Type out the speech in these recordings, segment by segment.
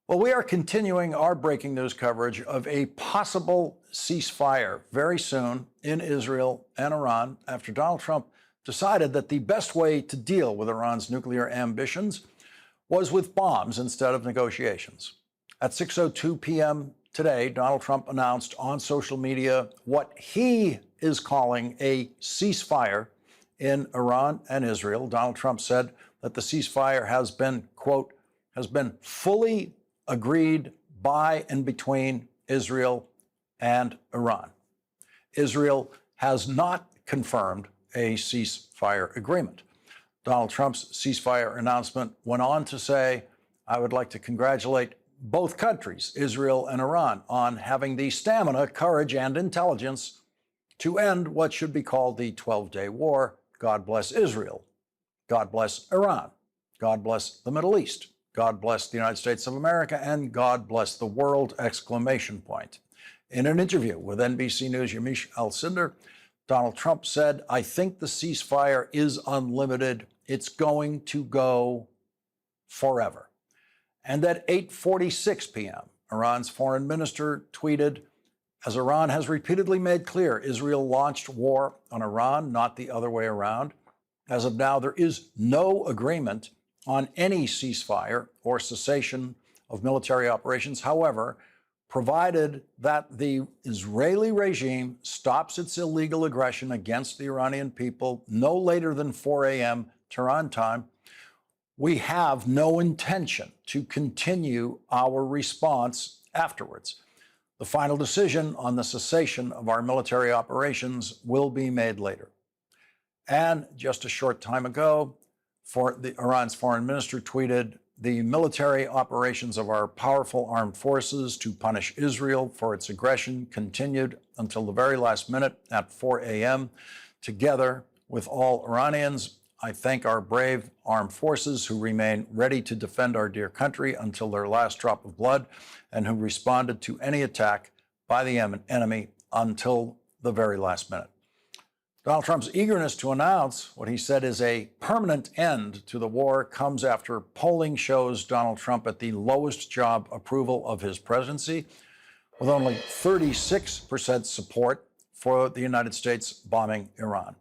Well, we are continuing our breaking news coverage of a possible ceasefire very soon in Israel and Iran after Donald Trump decided that the best way to deal with Iran's nuclear ambitions was with bombs instead of negotiations. At 6:02 p.m. today, Donald Trump announced on social media what he is calling a ceasefire in Iran and Israel. Donald Trump said that the ceasefire has been, quote, has been fully agreed by and between Israel and Iran. Israel has not confirmed a ceasefire agreement. Donald Trump's ceasefire announcement went on to say, I would like to congratulate both countries, Israel and Iran, on having the stamina, courage, and intelligence to end what should be called the 12-day war. God bless Israel. God bless Iran. God bless the Middle East. God bless the United States of America, and God bless the world, exclamation point. In an interview with NBC News' Yamiche Alcindor, Donald Trump said, I think the ceasefire is unlimited. It's going to go forever. And at 8:46 p.m., Iran's foreign minister tweeted, as Iran has repeatedly made clear, Israel launched war on Iran, not the other way around. As of now, there is no agreement on any ceasefire or cessation of military operations. However, provided that the Israeli regime stops its illegal aggression against the Iranian people no later than 4 a.m. Tehran time, we have no intention to continue our response afterwards. The final decision on the cessation of our military operations will be made later. And just a short time ago, Iran's foreign minister tweeted, the military operations of our powerful armed forces to punish Israel for its aggression continued until the very last minute at 4 a.m. Together with all Iranians, I thank our brave armed forces who remain ready to defend our dear country until their last drop of blood and who responded to any attack by the enemy until the very last minute. Donald Trump's eagerness to announce what he said is a permanent end to the war comes after polling shows Donald Trump at the lowest job approval of his presidency, with only 36% support for the United States bombing Iran.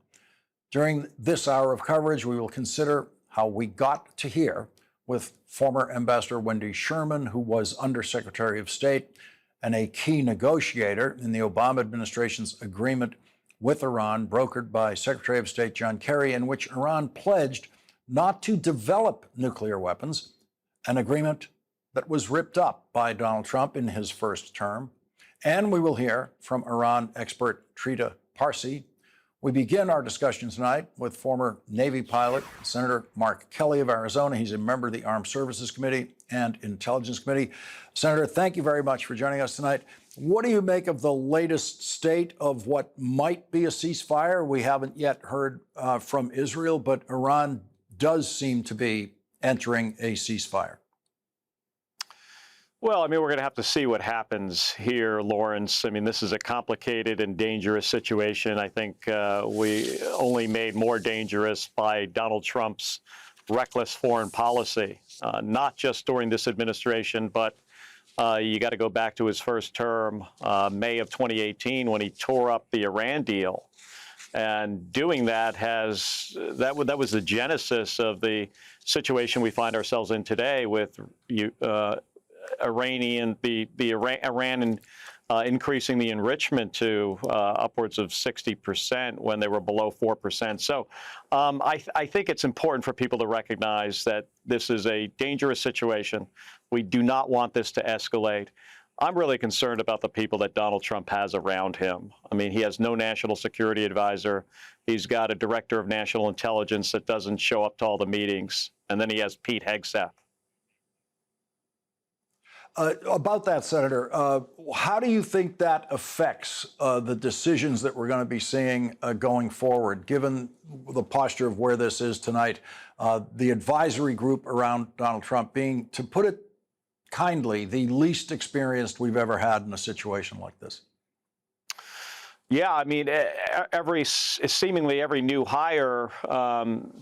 During this hour of coverage, we will consider how we got to here with former Ambassador Wendy Sherman, who was Undersecretary of State and a key negotiator in the Obama administration's agreement with Iran, brokered by Secretary of State John Kerry, in which Iran pledged not to develop nuclear weapons, an agreement that was ripped up by Donald Trump in his first term. And we will hear from Iran expert Trita Parsi. We begin our discussion tonight with former Navy pilot, Senator Mark Kelly of Arizona. He's a member of the Armed Services Committee and Intelligence Committee. Senator, thank you very much for joining us tonight. What do you make of the latest state of what might be a ceasefire? We haven't yet heard from Israel, but Iran does seem to be entering a ceasefire. Well, I mean, we're going to have to see what happens here, Lawrence. I mean, this is a complicated and dangerous situation. I think we only made more dangerous by Donald Trump's reckless foreign policy, not just during this administration, but you got to go back to his first term, May of 2018, when he tore up the Iran deal. And doing that that was the genesis of the situation we find ourselves in today with Iran increasing the enrichment to upwards of 60% when they were below 4%. So I think it's important for people to recognize that this is a dangerous situation. We do not want this to escalate. I'm really concerned about the people that Donald Trump has around him. I mean, he has no national security advisor. He's got a director of national intelligence that doesn't show up to all the meetings. And then he has Pete Hegseth. About that, Senator, how do you think that affects the decisions that we're going to be seeing going forward, given the posture of where this is tonight? The advisory group around Donald Trump being, to put it kindly, the least experienced we've ever had in a situation like this. Yeah, I mean, seemingly every new hire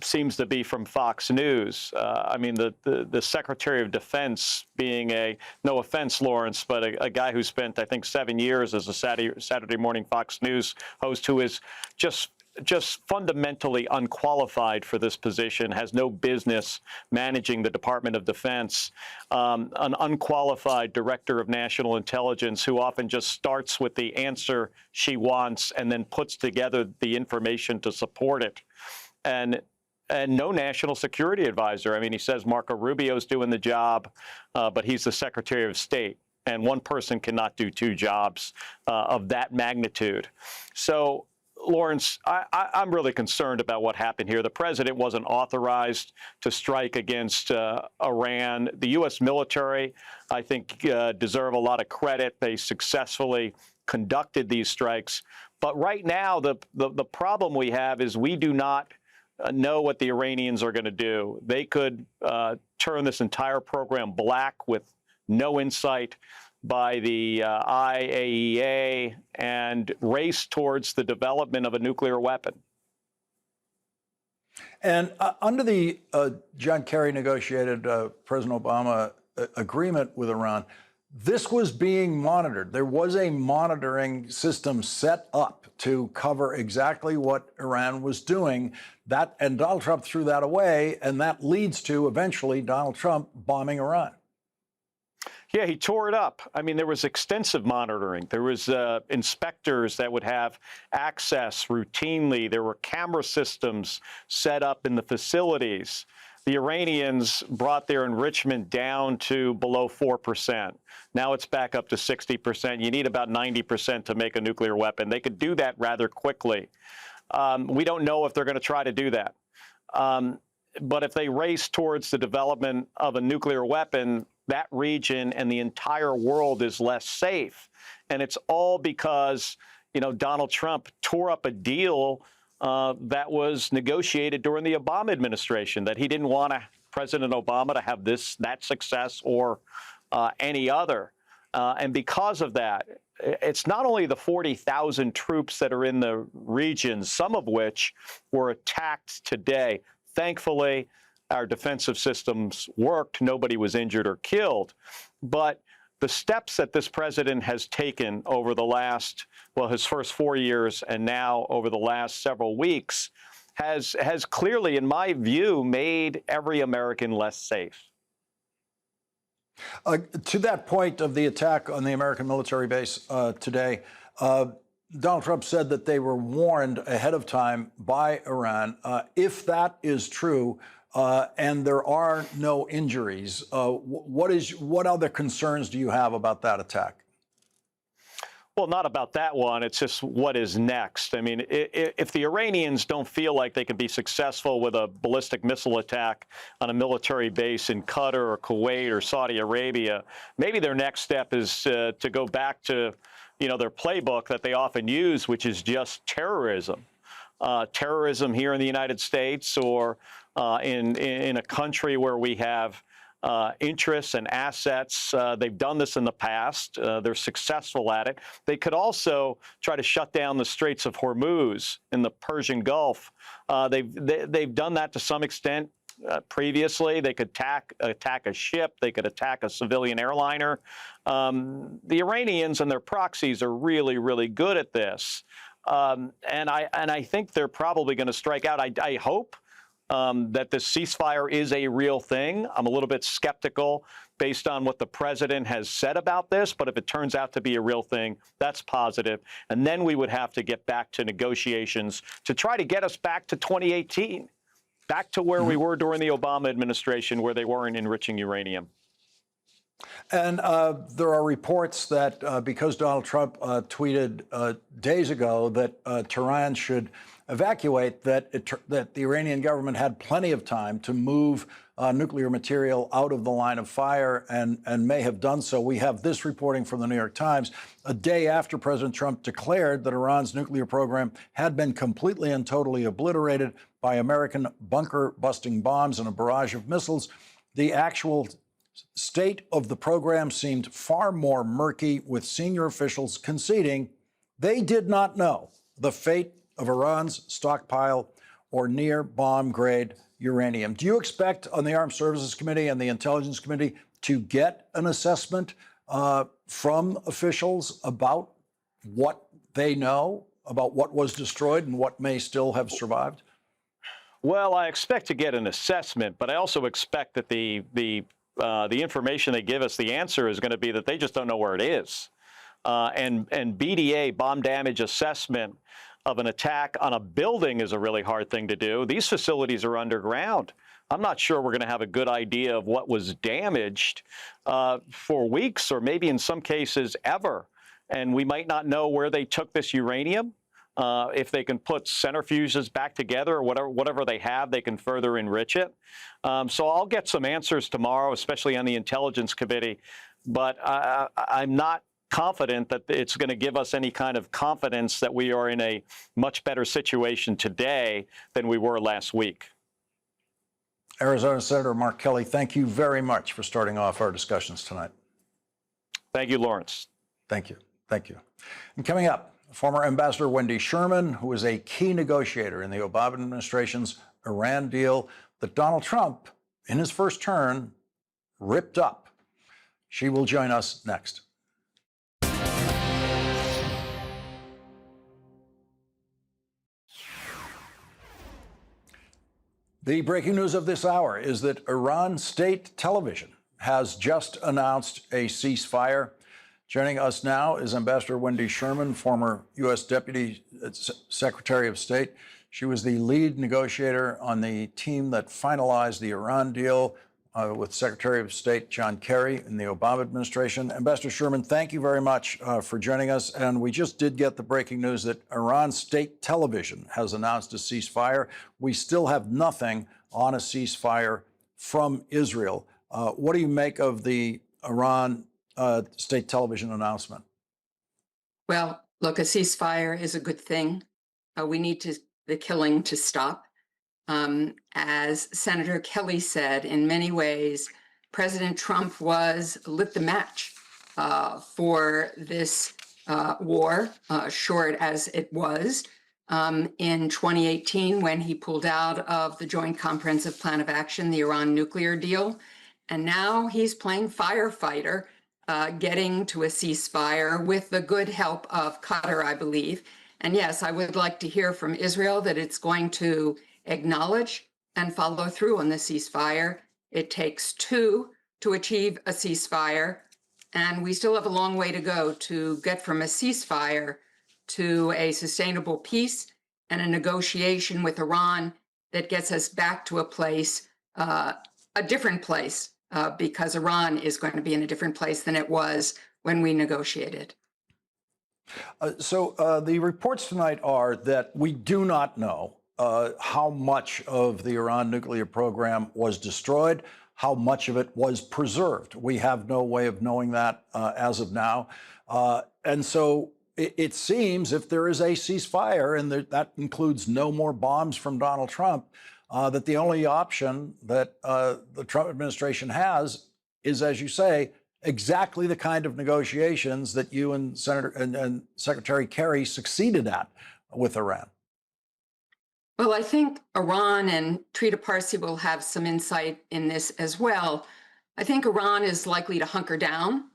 seems to be from Fox News. I mean, the Secretary of Defense being no offense, Lawrence, but a guy who spent, I think, 7 years as a Saturday morning Fox News host, who is just fundamentally unqualified for this position, has no business managing the Department of Defense, an unqualified director of national intelligence who often just starts with the answer she wants and then puts together the information to support it. And no national security advisor. I mean, he says Marco Rubio's doing the job, but he's the Secretary of State. And one person cannot do two jobs of that magnitude. So, Lawrence, I'm really concerned about what happened here. The president wasn't authorized to strike against Iran. The U.S. military, I think, deserve a lot of credit. They successfully conducted these strikes. But right now, the problem we have is we do not know what the Iranians are going to do. They could turn this entire program black with no insight by the IAEA and race towards the development of a nuclear weapon. And under the John Kerry negotiated President Obama agreement with Iran, this was being monitored. There was a monitoring system set up to cover exactly what Iran was doing. And Donald Trump threw that away, and that leads to eventually Donald Trump bombing Iran. Yeah, he tore it up. I mean, there was extensive monitoring. There was inspectors that would have access routinely. There were camera systems set up in the facilities. The Iranians brought their enrichment down to below 4%. Now it's back up to 60%. You need about 90% to make a nuclear weapon. They could do that rather quickly. We don't know if they're going to try to do that. But if they race towards the development of a nuclear weapon, that region and the entire world is less safe. And it's all because, Donald Trump tore up a deal that was negotiated during the Obama administration, that he didn't want President Obama to have that success or any other. And because of that, it's not only the 40,000 troops that are in the region, some of which were attacked today. Thankfully, our defensive systems worked. Nobody was injured or killed. But the steps that this president has taken over the last, his first 4 years and now over the last several weeks has clearly, in my view, made every American less safe. To that point of the attack on the American military base today, Donald Trump said that they were warned ahead of time by Iran. If that is true, and there are no injuries, what other concerns do you have about that attack? Well, not about that one. It's just what is next. I mean, if the Iranians don't feel like they can be successful with a ballistic missile attack on a military base in Qatar or Kuwait or Saudi Arabia, maybe their next step is to go back to, their playbook that they often use, which is just terrorism. Terrorism here in the United States or in a country where we have interests and assets. They've done this in the past. They're successful at it. They could also try to shut down the Straits of Hormuz in the Persian Gulf. They've done that to some extent. Previously, they could attack a ship. They could attack a civilian airliner. The Iranians and their proxies are really, really good at this. And I think they're probably going to strike out. I hope that this ceasefire is a real thing. I'm a little bit skeptical based on what the president has said about this, but if it turns out to be a real thing, that's positive. And then we would have to get back to negotiations to try to get us back to 2018, back to where we were during the Obama administration, where they weren't enriching uranium. And there are reports that because Donald Trump tweeted days ago that Tehran should evacuate, that the Iranian government had plenty of time to move nuclear material out of the line of fire and may have done so. We have this reporting from the New York Times a day after President Trump declared that Iran's nuclear program had been completely and totally obliterated by American bunker-busting bombs and a barrage of missiles. The actual state of the program seemed far more murky, with senior officials conceding They did not know the fate of Iran's stockpile or near bomb grade uranium. Do you expect on the Armed Services Committee and the Intelligence Committee to get an assessment from officials about what they know about what was destroyed and what may still have survived? Well, I expect to get an assessment, but I also expect that the information they give us, the answer is going to be that they just don't know where it is. And BDA, bomb damage assessment of an attack on a building, is a really hard thing to do. These facilities are underground. I'm not sure we're going to have a good idea of what was damaged for weeks, or maybe in some cases ever. And we might not know where they took this uranium. If they can put centrifuges back together or whatever they have, they can further enrich it. So I'll get some answers tomorrow, especially on the Intelligence Committee. But I'm not confident that it's going to give us any kind of confidence that we are in a much better situation today than we were last week. Arizona Senator Mark Kelly, thank you very much for starting off our discussions tonight. Thank you, Lawrence. Thank you. Thank you. And coming up, former Ambassador Wendy Sherman, who was a key negotiator in the Obama administration's Iran deal that Donald Trump, in his first term, ripped up. She will join us next. The breaking news of this hour is that Iran State Television has just announced a ceasefire. Joining us now is Ambassador Wendy Sherman, former U.S. Deputy Secretary of State. She was the lead negotiator on the team that finalized the Iran deal with Secretary of State John Kerry in the Obama administration. Ambassador Sherman, thank you very much for joining us. And we just did get the breaking news that Iran State Television has announced a ceasefire. We still have nothing on a ceasefire from Israel. What do you make of the Iran State Television announcement? Well, look, a ceasefire is a good thing. We need the killing to stop. As Senator Kelly said, in many ways, President Trump lit the match for this war, short as it was, in 2018 when he pulled out of the Joint Comprehensive Plan of Action, the Iran nuclear deal. And now he's playing firefighter, getting to a ceasefire with the good help of Qatar, I believe. And yes, I would like to hear from Israel that it's going to acknowledge and follow through on the ceasefire. It takes two to achieve a ceasefire, and we still have a long way to go to get from a ceasefire to a sustainable peace and a negotiation with Iran that gets us back to a place, a different place, because Iran is going to be in a different place than it was when we negotiated. So the reports tonight are that we do not know how much of the Iran nuclear program was destroyed, how much of it was preserved. We have no way of knowing that as of now. And so it seems if there is a ceasefire, and that includes no more bombs from Donald Trump, that the only option that the Trump administration has is, as you say, exactly the kind of negotiations that you and Senator and Secretary Kerry succeeded at with Iran. Well, I think Iran, and Trita Parsi will have some insight in this as well. I think Iran is likely to hunker down,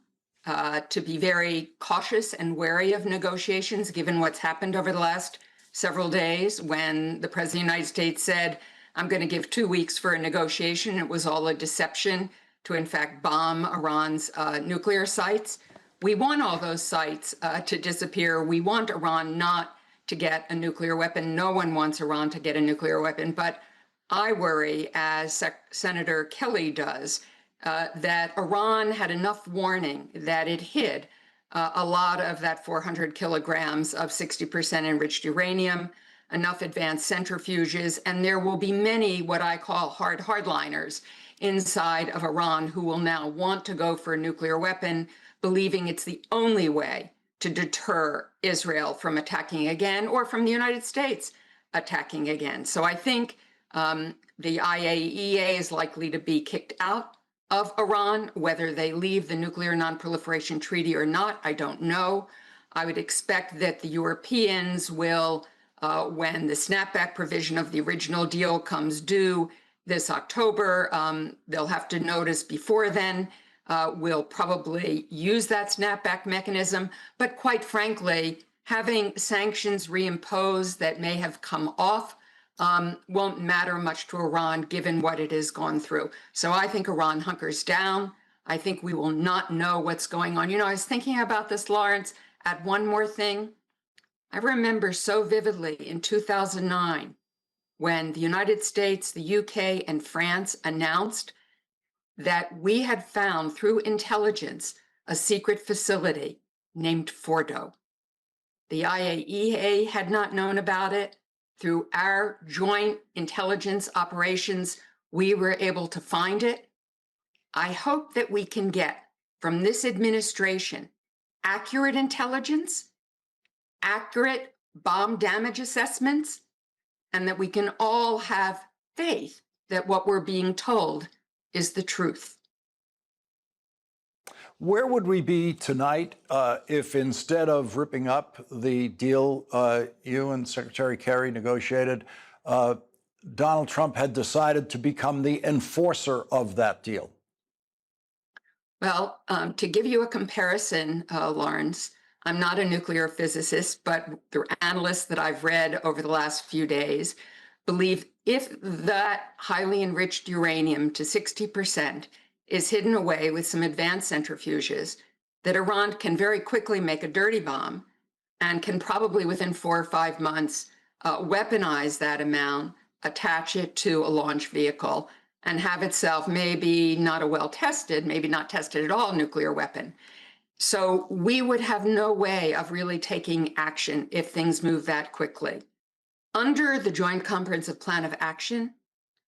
to be very cautious and wary of negotiations, given what's happened over the last several days when the President of the United States said, I'm going to give 2 weeks for a negotiation. It was all a deception to, in fact, bomb Iran's nuclear sites. We want all those sites to disappear. We want Iran not to get a nuclear weapon. No one wants Iran to get a nuclear weapon. But I worry, as Senator Kelly does, that Iran had enough warning that it hid a lot of that 400 kilograms of 60% enriched uranium, enough advanced centrifuges, and there will be many what I call hardliners inside of Iran who will now want to go for a nuclear weapon, believing it's the only way to deter Israel from attacking again, or from the United States attacking again. So I think the IAEA is likely to be kicked out of Iran. Whether they leave the Nuclear Non-Proliferation Treaty or not, I don't know. I would expect that the Europeans will, when the snapback provision of the original deal comes due this October, they'll have to notice before then. We'll probably use that snapback mechanism. But quite frankly, having sanctions reimposed that may have come off won't matter much to Iran given what it has gone through. So I think Iran hunkers down. I think we will not know what's going on. You know, I was thinking about this, Lawrence. Add one more thing. I remember so vividly in 2009 when the United States, the UK, and France announced that we had found through intelligence a secret facility named Fordo. The IAEA had not known about it. Through our joint intelligence operations, we were able to find it. I hope that we can get from this administration accurate intelligence, accurate bomb damage assessments, and that we can all have faith that what we're being told is the truth. Where would we be tonight if instead of ripping up the deal you and Secretary Kerry negotiated, Donald Trump had decided to become the enforcer of that deal? Well, to give you a comparison, Lawrence, I'm not a nuclear physicist, but the analysts that I've read over the last few days believe if that highly enriched uranium to 60% is hidden away with some advanced centrifuges, that Iran can very quickly make a dirty bomb and can probably within 4 or 5 months weaponize that amount, attach it to a launch vehicle, and have itself maybe not a well-tested, maybe not tested at all nuclear weapon. So we would have no way of really taking action if things move that quickly. Under the Joint Comprehensive Plan of Action,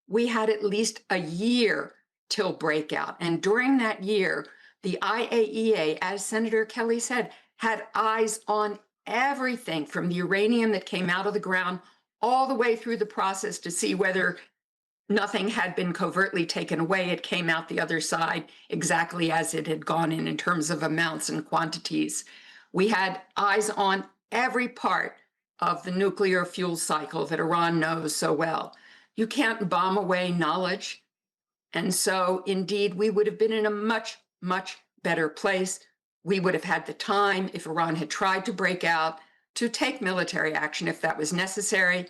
we had at least a year till breakout. And during that year, the IAEA, as Senator Kelly said, had eyes on everything from the uranium that came out of the ground all the way through the process to see whether nothing had been covertly taken away. It came out the other side exactly as it had gone in terms of amounts and quantities. We had eyes on every part of the nuclear fuel cycle that Iran knows so well. You can't bomb away knowledge. And so, indeed, we would have been in a much, much better place. We would have had the time, if Iran had tried to break out, to take military action if that was necessary.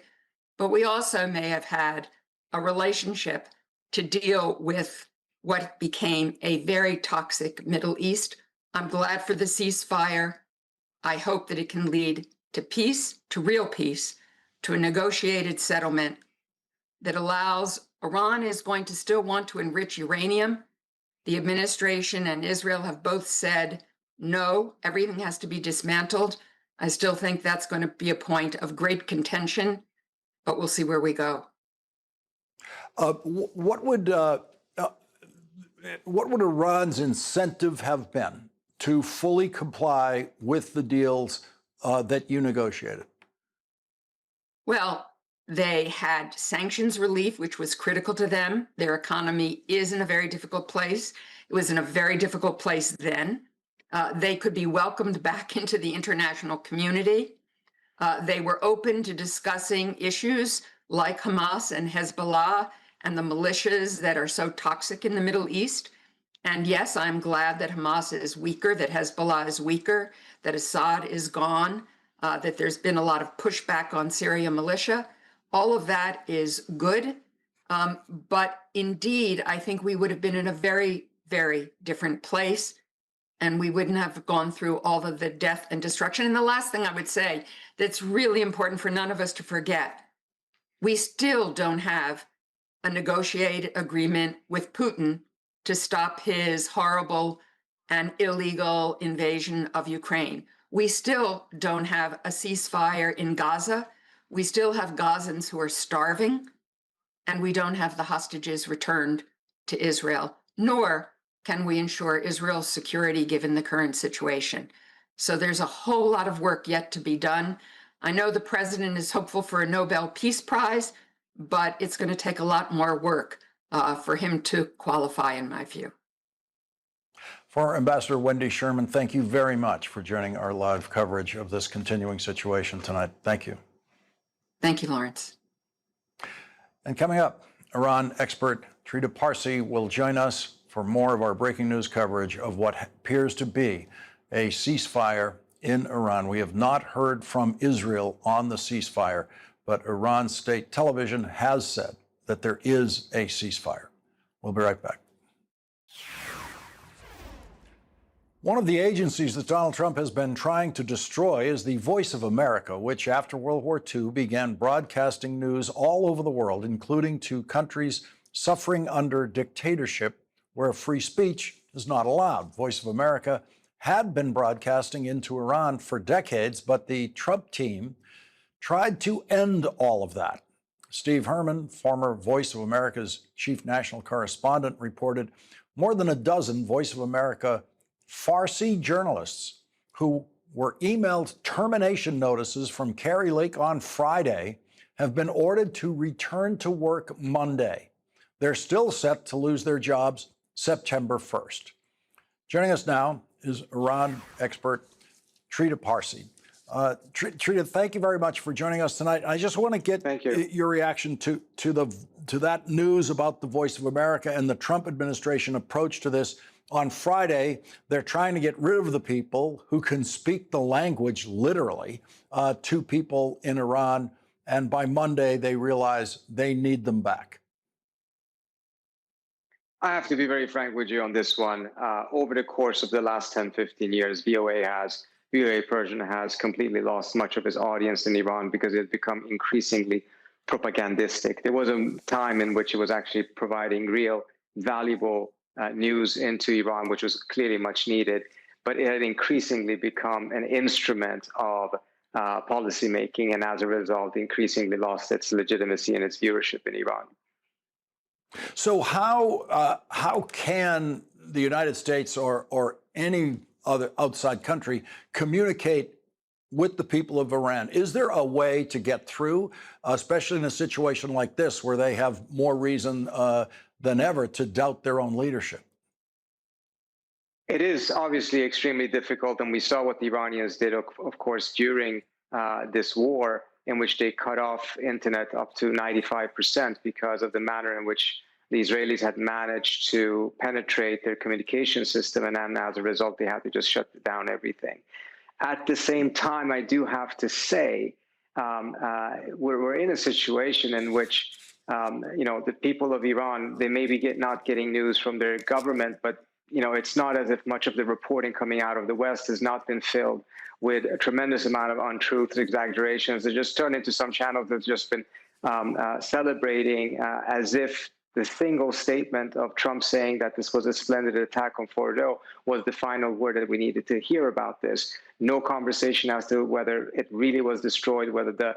But we also may have had a relationship to deal with what became a very toxic Middle East. I'm glad for the ceasefire. I hope that it can lead to peace, to real peace, to a negotiated settlement that allows Iran is going to still want to enrich uranium. The administration and Israel have both said, no, everything has to be dismantled. I still think that's going to be a point of great contention, but we'll see where we go. What would Iran's incentive have been to fully comply with the deals that you negotiated? Well, they had sanctions relief, which was critical to them. Their economy is in a very difficult place. It was in a very difficult place then. They could be welcomed back into the international community. They were open to discussing issues like Hamas and Hezbollah and the militias that are so toxic in the Middle East. And yes, I'm glad that Hamas is weaker, that Hezbollah is weaker, that Assad is gone, that there's been a lot of pushback on Syria militia. All of that is good. But indeed, I think we would have been in a very, very different place, and we wouldn't have gone through all of the death and destruction. And the last thing I would say that's really important for none of us to forget, we still don't have a negotiated agreement with Putin to stop his horrible and illegal invasion of Ukraine. We still don't have a ceasefire in Gaza. We still have Gazans who are starving, and we don't have the hostages returned to Israel, nor can we ensure Israel's security given the current situation. So there's a whole lot of work yet to be done. I know the president is hopeful for a Nobel Peace Prize, but it's going to take a lot more work for him to qualify, in my view. Former Ambassador Wendy Sherman, thank you very much for joining our live coverage of this continuing situation tonight. Thank you. Thank you, Lawrence. And coming up, Iran expert Trita Parsi will join us for more of our breaking news coverage of what appears to be a ceasefire in Iran. We have not heard from Israel on the ceasefire, but Iran state television has said that there is a ceasefire. We'll be right back. One of the agencies that Donald Trump has been trying to destroy is the Voice of America, which after World War II began broadcasting news all over the world, including to countries suffering under dictatorship where free speech is not allowed. Voice of America had been broadcasting into Iran for decades, but the Trump team tried to end all of that. Steve Herman, former Voice of America's chief national correspondent, reported more than a dozen Voice of America Farsi journalists who were emailed termination notices from Kari Lake on Friday have been ordered to return to work Monday. They're still set to lose their jobs September 1st. Joining us now is Iran expert Trita Parsi. Trita, thank you very much for joining us tonight. I just want to get your reaction to that news about the Voice of America and the Trump administration approach to this. On Friday, they're trying to get rid of the people who can speak the language literally to people in Iran. And by Monday, they realize they need them back. I have to be very frank with you on this one. Over the course of the last 10, 15 years, VOA Persian has completely lost much of its audience in Iran because it had become increasingly propagandistic. There was a time in which it was actually providing real, valuable news into Iran, which was clearly much needed, but it had increasingly become an instrument of policymaking, and as a result, increasingly lost its legitimacy and its viewership in Iran. So how can the United States or any other outside country communicate with the people of Iran? Is there a way to get through, especially in a situation like this where they have more reason than ever to doubt their own leadership? It is obviously extremely difficult, and we saw what the Iranians did, of course, during this war, in which they cut off internet up to 95% because of the manner in which the Israelis had managed to penetrate their communication system, and then as a result, they had to just shut down everything. At the same time, I do have to say, we're in a situation in which the people of Iran, they may be not getting news from their government, but it's not as if much of the reporting coming out of the West has not been filled with a tremendous amount of untruths, exaggerations. They just turned into some channels that's just been celebrating as if the single statement of Trump saying that this was a splendid attack on Fordo was the final word that we needed to hear about this. No conversation as to whether it really was destroyed, whether the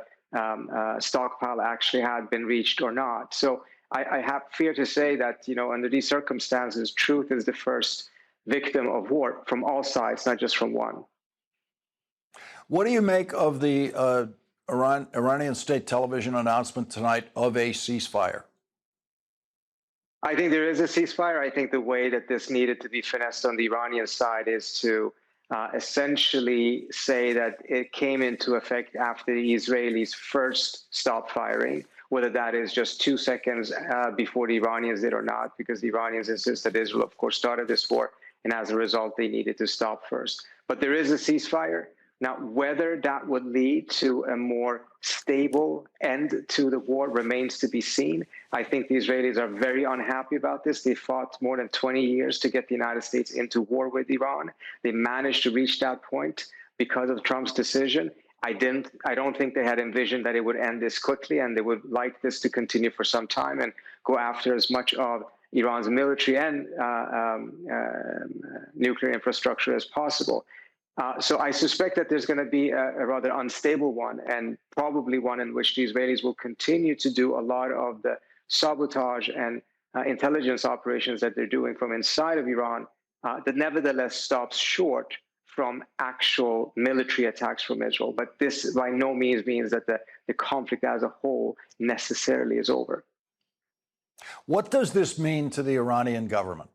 stockpile actually had been reached or not. So I have fear to say that, under these circumstances, truth is the first victim of war from all sides, not just from one. What do you make of the Iranian state television announcement tonight of a ceasefire? I think there is a ceasefire. I think the way that this needed to be finessed on the Iranian side is to essentially say that it came into effect after the Israelis first stopped firing, whether that is just 2 seconds before the Iranians did or not, because the Iranians insist that Israel, of course, started this war, and as a result, they needed to stop first. But there is a ceasefire. Now, whether that would lead to a more stable end to the war remains to be seen. I think the Israelis are very unhappy about this. They fought more than 20 years to get the United States into war with Iran. They managed to reach that point because of Trump's decision. I don't think they had envisioned that it would end this quickly, and they would like this to continue for some time and go after as much of Iran's military and nuclear infrastructure as possible. So I suspect that there's going to be a rather unstable one, and probably one in which the Israelis will continue to do a lot of the sabotage and intelligence operations that they're doing from inside of Iran that nevertheless stops short from actual military attacks from Israel. But this by no means means that the conflict as a whole necessarily is over. What does this mean to the Iranian government?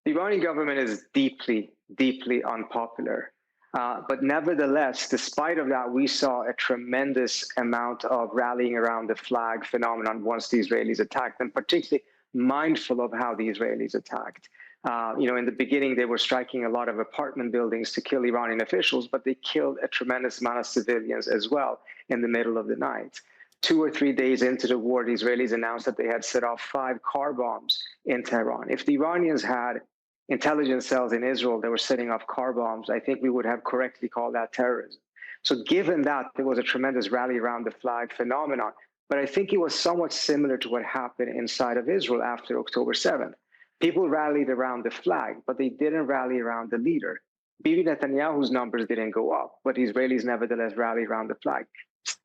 The Iranian government is deeply, deeply unpopular. But nevertheless, despite of that, we saw a tremendous amount of rallying around the flag phenomenon once the Israelis attacked, and particularly mindful of how the Israelis attacked. In the beginning, they were striking a lot of apartment buildings to kill Iranian officials, but they killed a tremendous amount of civilians as well in the middle of the night. 2 or 3 days into the war, the Israelis announced that they had set off 5 car bombs in Tehran. If the Iranians had intelligence cells in Israel that were setting off car bombs, I think we would have correctly called that terrorism. So given that, there was a tremendous rally around the flag phenomenon. But I think it was somewhat similar to what happened inside of Israel after October 7th. People rallied around the flag, but they didn't rally around the leader. Bibi Netanyahu's numbers didn't go up, but Israelis nevertheless rallied around the flag.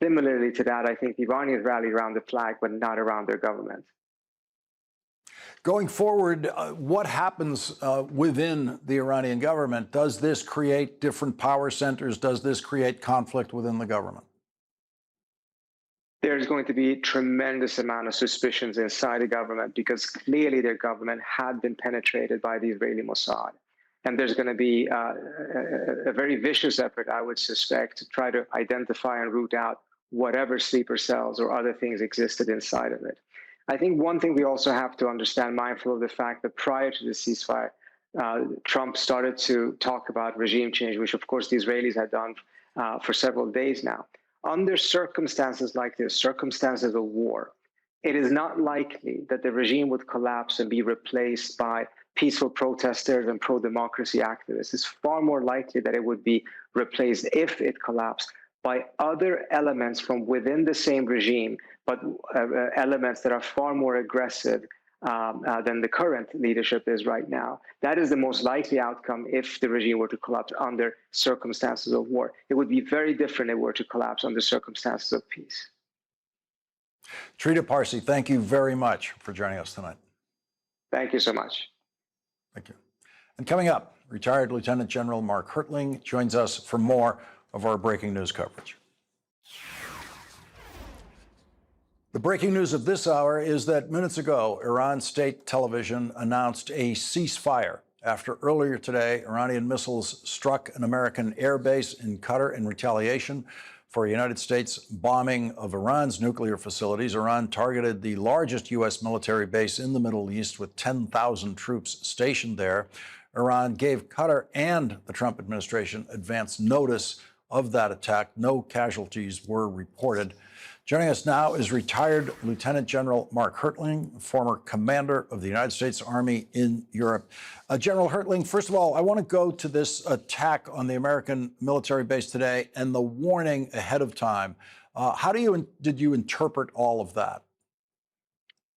Similarly to that, I think the Iranians rallied around the flag, but not around their government. Going forward, what happens within the Iranian government? Does this create different power centers? Does this create conflict within the government? There's going to be a tremendous amount of suspicions inside the government because clearly their government had been penetrated by the Israeli Mossad. And there's going to be a very vicious effort, I would suspect, to try to identify and root out whatever sleeper cells or other things existed inside of it. I think one thing we also have to understand, mindful of the fact that prior to the ceasefire, Trump started to talk about regime change, which of course the Israelis had done for several days now. Under circumstances like this, circumstances of war, it is not likely that the regime would collapse and be replaced by peaceful protesters and pro-democracy activists. It's far more likely that it would be replaced, if it collapsed, by other elements from within the same regime, but elements that are far more aggressive than the current leadership is right now. That is the most likely outcome if the regime were to collapse under circumstances of war. It would be very different if it were to collapse under circumstances of peace. Trita Parsi, thank you very much for joining us tonight. Thank you so much. Thank you. And coming up, retired Lieutenant General Mark Hertling joins us for more of our breaking news coverage. The breaking news of this hour is that minutes ago, Iran state television announced a ceasefire after earlier today, Iranian missiles struck an American air base in Qatar in retaliation for a United States bombing of Iran's nuclear facilities. Iran targeted the largest U.S. military base in the Middle East with 10,000 troops stationed there. Iran gave Qatar and the Trump administration advance notice of that attack. No casualties were reported. Joining us now is retired Lieutenant General Mark Hertling, former commander of the United States Army in Europe. General Hertling, first of all, I want to go to this attack on the American military base today and the warning ahead of time. How did you interpret all of that?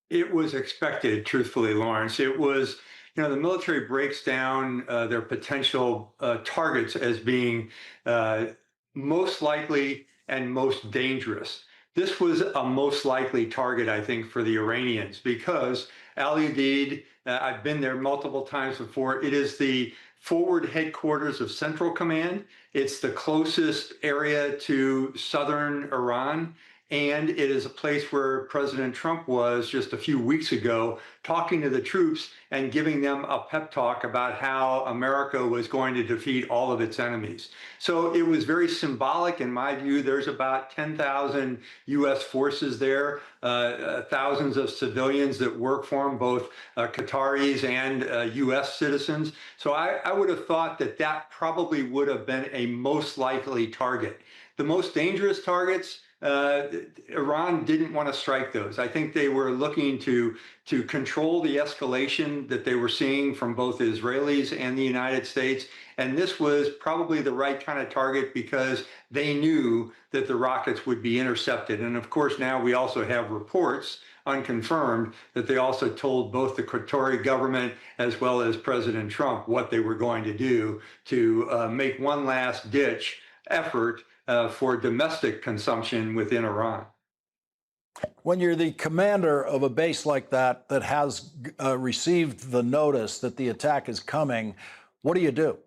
It was expected, truthfully, Lawrence. It was, the military breaks down their potential targets as being most likely and most dangerous. This was a most likely target, I think, for the Iranians because Al Udeid, I've been there multiple times before. It is the forward headquarters of Central Command. It's the closest area to southern Iran. And it is a place where President Trump was just a few weeks ago talking to the troops and giving them a pep talk about how America was going to defeat all of its enemies. So it was very symbolic in my view. There's about 10,000 U.S. forces there, thousands of civilians that work for them, both Qataris and U.S. citizens. So I would have thought that that probably would have been a most likely target. The most dangerous targets, Iran didn't want to strike those. I think they were looking to control the escalation that they were seeing from both the Israelis and the United States. And this was probably the right kind of target because they knew that the rockets would be intercepted. And of course, now we also have reports, unconfirmed, that they also told both the Qatari government as well as President Trump what they were going to do to make one last ditch effort for domestic consumption within Iran. When you're the commander of a base like that has received the notice that the attack is coming, what do you do?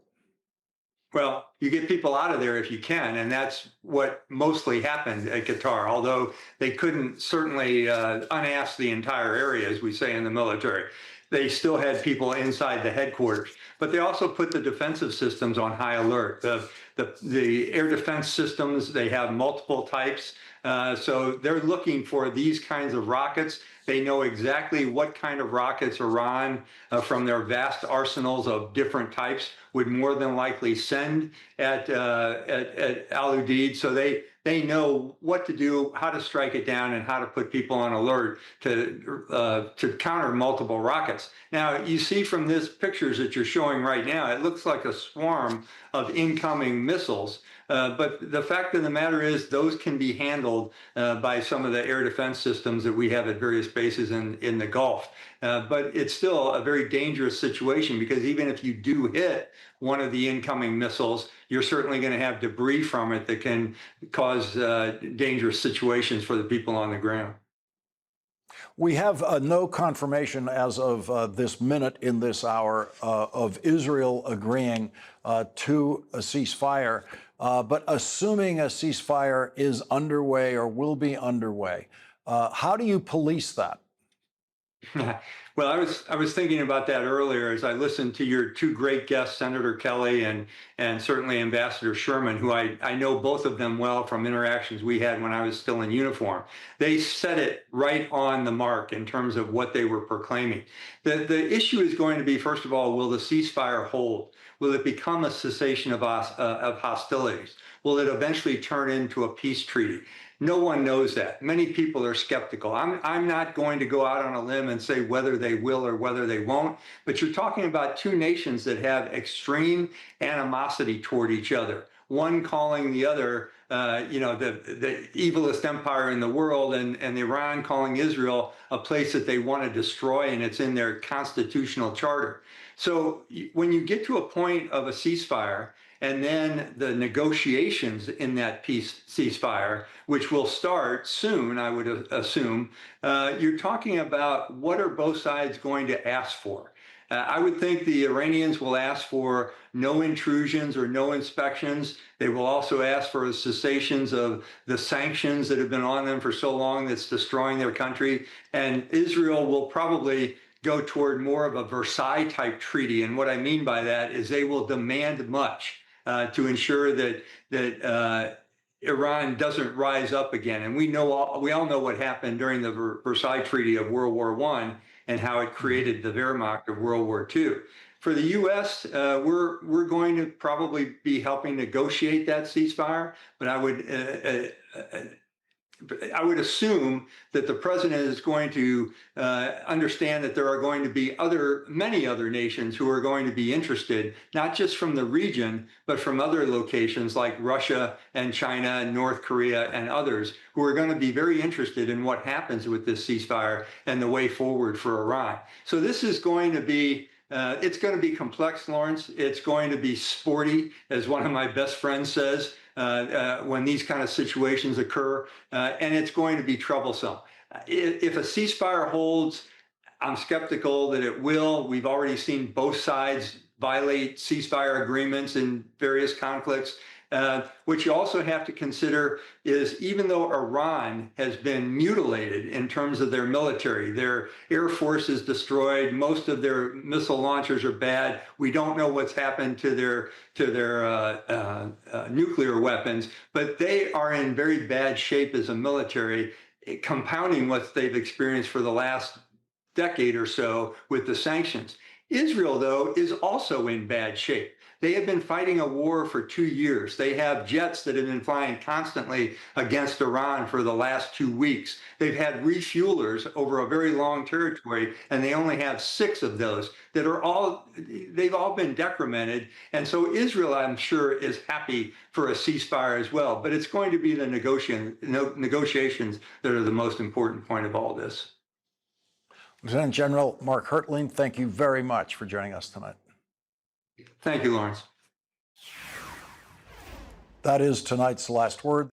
Well, you get people out of there if you can, and that's what mostly happened at Qatar, although they couldn't certainly unask the entire area, as we say in the military. they still had people inside the headquarters. But they also put the defensive systems on high alert. The air defense systems, they have multiple types. So they're looking for these kinds of rockets. They know exactly what kind of rockets Iran, from their vast arsenals of different types, would more than likely send at Al Udeid. So they know what to do, how to strike it down, and how to put people on alert to counter multiple rockets. Now, you see from these pictures that you're showing right now, it looks like a swarm of incoming missiles. But the fact of the matter is those can be handled by some of the air defense systems that we have at various bases in the Gulf. But it's still a very dangerous situation, because even if you do hit one of the incoming missiles, you're certainly going to have debris from it that can cause dangerous situations for the people on the ground. We have no confirmation as of this minute in this hour of Israel agreeing to a ceasefire. But assuming a ceasefire is underway or will be underway, how do you police that? Well, I was thinking about that earlier as I listened to your two great guests, Senator Kelly and certainly Ambassador Sherman, who I know both of them well from interactions we had when I was still in uniform. They set it right on the mark in terms of what they were proclaiming. The issue is going to be, first of all, will the ceasefire hold? Will it become a cessation of hostilities? Will it eventually turn into a peace treaty? No one knows that. Many people are skeptical. I'm not going to go out on a limb and say whether they will or whether they won't, but you're talking about two nations that have extreme animosity toward each other. One calling the other, the evilest empire in the world, and Iran calling Israel a place that they want to destroy, and it's in their constitutional charter. So when you get to a point of a ceasefire, and then the negotiations in that ceasefire, which will start soon, I would assume, you're talking about what are both sides going to ask for. I would think the Iranians will ask for no intrusions or no inspections. They will also ask for cessations of the sanctions that have been on them for so long that's destroying their country. And Israel will probably go toward more of a Versailles type treaty. And what I mean by that is they will demand much to ensure that Iran doesn't rise up again. And we all know what happened during the Versailles Treaty of World War I and how it created the Wehrmacht of World War II. For the U.S., we're going to probably be helping negotiate that ceasefire, but I would assume that the president is going to understand that there are going to be many other nations who are going to be interested, not just from the region, but from other locations like Russia and China and North Korea and others, who are going to be very interested in what happens with this ceasefire and the way forward for Iran. So this is going to be it's going to be complex, Lawrence. It's going to be sporty, as one of my best friends says, when these kind of situations occur, and it's going to be troublesome. If a ceasefire holds, I'm skeptical that it will. We've already seen both sides violate ceasefire agreements in various conflicts. What you also have to consider is, even though Iran has been mutilated in terms of their military, their air force is destroyed, most of their missile launchers are bad, we don't know what's happened to their nuclear weapons, but they are in very bad shape as a military, compounding what they've experienced for the last decade or so with the sanctions. Israel, though, is also in bad shape. They have been fighting a war for 2 years. They have jets that have been flying constantly against Iran for the last 2 weeks. They've had refuelers over a very long territory, and they only have 6 of those that are they've all been decremented. And so Israel, I'm sure, is happy for a ceasefire as well. But it's going to be the negotiations that are the most important point of all this. Lieutenant General Mark Hertling, thank you very much for joining us tonight. Thank you, Lawrence. That is tonight's last word.